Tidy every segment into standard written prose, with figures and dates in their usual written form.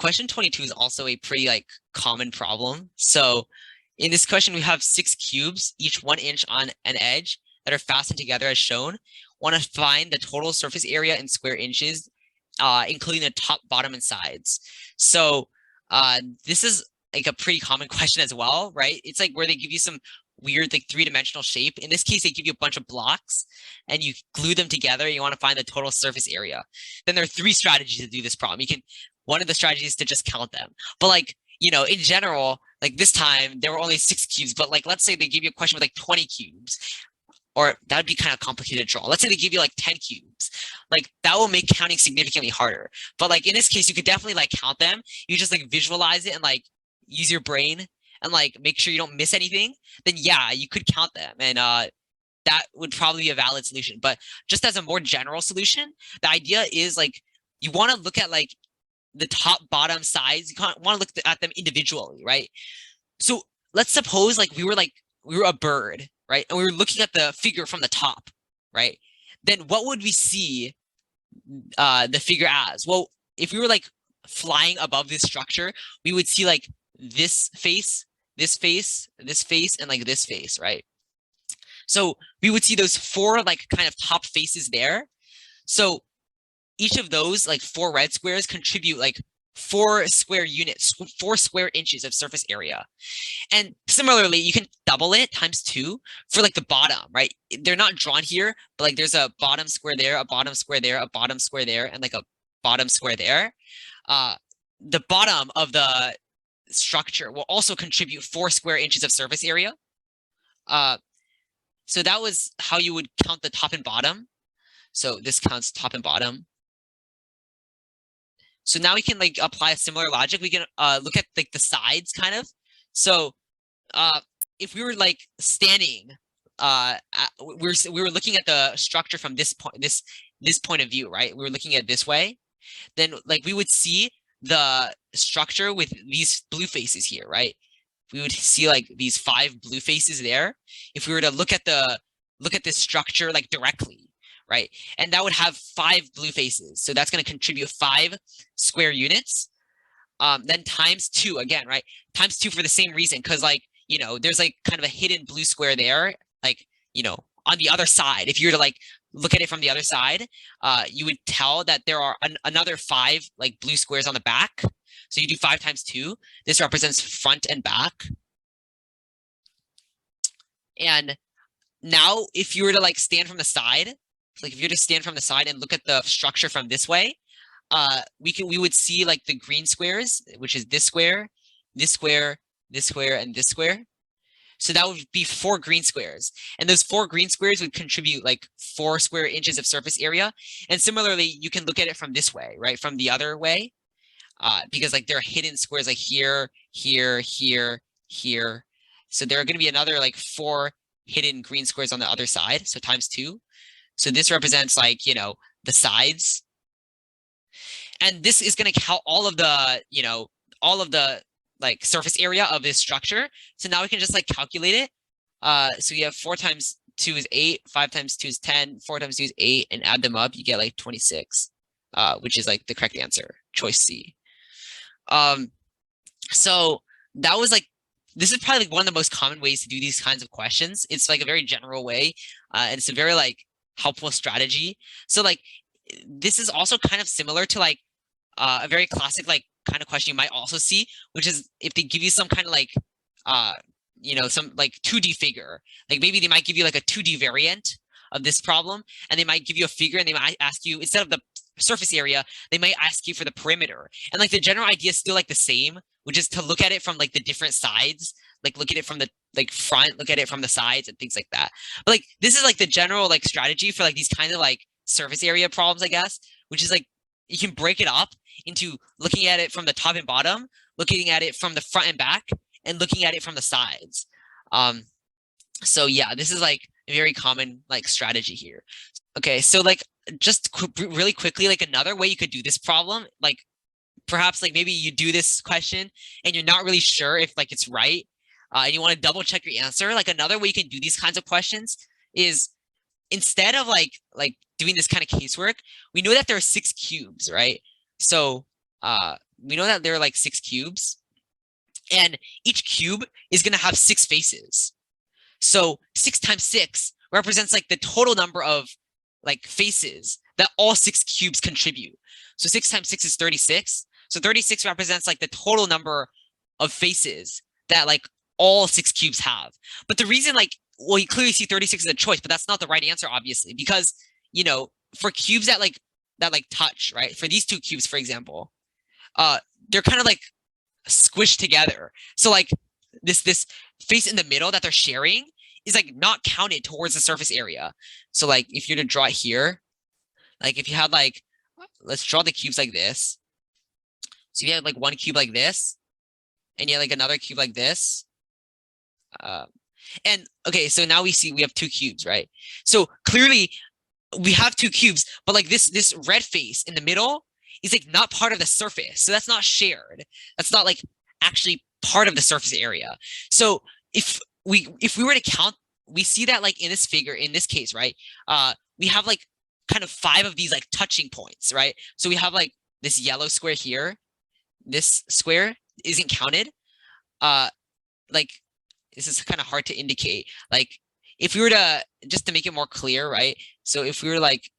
question 22 is also a pretty like common problem. So in this question, we have 6 cubes, each 1 inch on an edge, that are fastened together as shown. Want to find the total surface area in square inches, including the top, bottom, and sides. So this is like a pretty common question as well, right? It's like where they give you some weird like 3-dimensional shape. In this case, they give you a bunch of blocks and you glue them together. You want to find the total surface area. Then there are 3 strategies to do this problem. One of the strategies is to just count them. But like, you know, in general, like this time there were only 6 cubes, but like let's say they give you a question with like 20 cubes, or that would be kind of complicated to draw. Let's say they give you like 10 cubes. Like that will make counting significantly harder. But like in this case, you could definitely like count them. You just like visualize it and like use your brain and like make sure you don't miss anything. Then yeah, you could count them, and that would probably be a valid solution. But just as a more general solution, the idea is like you want to look at like the top, bottom, sides. You want to look at them individually, right? So let's suppose like we were a bird, right? And we were looking at the figure from the top, right? Then what would we see the figure as? Well, if we were like flying above this structure, we would see like this face, this face, this face, and like this face, right? So we would see those 4 like kind of top faces there. So each of those like 4 red squares contribute like 4 square units, 4 square inches of surface area. And similarly, you can double it times 2 for like the bottom, right? They're not drawn here, but like there's a bottom square there, a bottom square there, a bottom square there, and like a bottom square there. The bottom of the structure will also contribute 4 square inches of surface area. So that was how you would count the top and bottom. So this counts top and bottom. So now we can like apply a similar logic. We can look at like the sides kind of. So if we were like standing, we were looking at the structure from this point of view, right? We were looking at it this way. Then like we would see the structure with these blue faces here, right? We would see like these 5 blue faces there. If we were to look at this structure like directly, right? And that would have 5 blue faces. So that's going to contribute 5 square units. Then times 2 again, right? Times 2 for the same reason, because like, you know, there's like kind of a hidden blue square there, like, you know, on the other side. If you were to like look at it from the other side, you would tell that there are another 5 like blue squares on the back. So you do 5 times 2. This represents front and back. And now if you were to like stand from the side, like if you were to stand from the side and look at the structure from this way, we would see like the green squares, which is this square, this square, this square, and this square. So that would be 4 green squares. And those 4 green squares would contribute like 4 square inches of surface area. And similarly, you can look at it from this way, right? From the other way, because like there are hidden squares like here, here, here, here. So there are going to be another like 4 hidden green squares on the other side. So times 2. So this represents like, you know, the sides. And this is going to count all of the, you know, all of the like surface area of this structure. So now we can just like calculate it. So you have 4 times 2 is 8, 5 times 2 is 10, 4 times 2 is 8, and add them up, you get like 26, which is like the correct answer, choice C. So that was like, this is probably like one of the most common ways to do these kinds of questions. It's like a very general way, and it's a very like helpful strategy. So like this is also kind of similar to like a very classic like kind of question you might also see, which is if they give you some kind of like you know, some like 2D figure, like maybe they might give you like a 2D variant of this problem, and they might give you a figure, and they might ask you, instead of the surface area, they might ask you for the perimeter. And like the general idea is still like the same, which is to look at it from like the different sides, like look at it from the like front, look at it from the sides and things like that. But like this is like the general like strategy for like these kind of like surface area problems, I guess, which is like you can break it up into looking at it from the top and bottom, looking at it from the front and back, and looking at it from the sides. So yeah, this is like a very common like strategy here. Okay, so like just really quickly, like another way you could do this problem, like perhaps like maybe you do this question and you're not really sure if like it's right, and you want to double check your answer. Like another way you can do these kinds of questions is, instead of like doing this kind of casework, we know that there are 6 cubes, right? So we know that there are like 6 cubes, and each cube is going to have 6 faces. So 6 times 6 represents like the total number of like faces that all 6 cubes contribute. So 6 times 6 is 36. So 36 represents like the total number of faces that like all 6 cubes have. But the reason like, well, you clearly see 36 as a choice, but that's not the right answer, obviously, because, you know, for cubes that like touch, right? For these 2 cubes, for example, they're kind of like squished together. So like this face in the middle that they're sharing is like not counted towards the surface area. So like if you're to draw it here, like if you had like, let's draw the cubes like this. So you have like one cube like this, and you have like another cube like this. And okay, so now we see we have 2 cubes, right? So clearly we have 2 cubes, but like this red face in the middle is like not part of the surface. So that's not shared. That's not like actually part of the surface area. So if we were to count, we see that like in this figure, in this case, right? We have like kind of 5 of these like touching points, right? So we have like this yellow square here. This square isn't counted. Like this is kind of hard to indicate. Like if we were to, just to make it more clear, right? So if we were like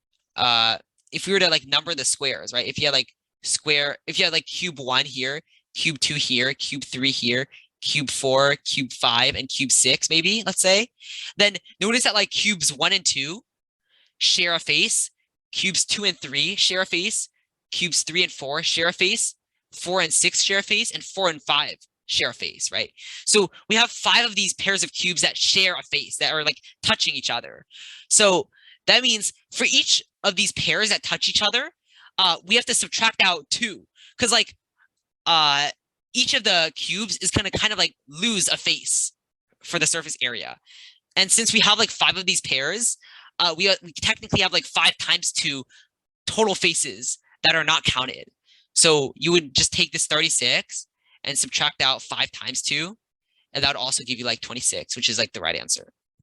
number the squares, right? If you had like cube 1 here, cube 2 here, cube 3 here, cube 4, cube 5, and cube 6, maybe, let's say, then notice that like cubes 1 and 2 share a face, cubes 2 and 3 share a face, cubes 3 and 4 share a face, 4 and 6 share a face, and 4 and 5 share a face, right? So we have 5 of these pairs of cubes that share a face, that are like touching each other. So that means for each of these pairs that touch each other, we have to subtract out 2, because like each of the cubes is gonna kind of like lose a face for the surface area. And since we have like 5 of these pairs, we technically have like 5 times 2 total faces that are not counted. So you would just take this 36 and subtract out 5 times 2, and that would also give you like 26, which is like the right answer.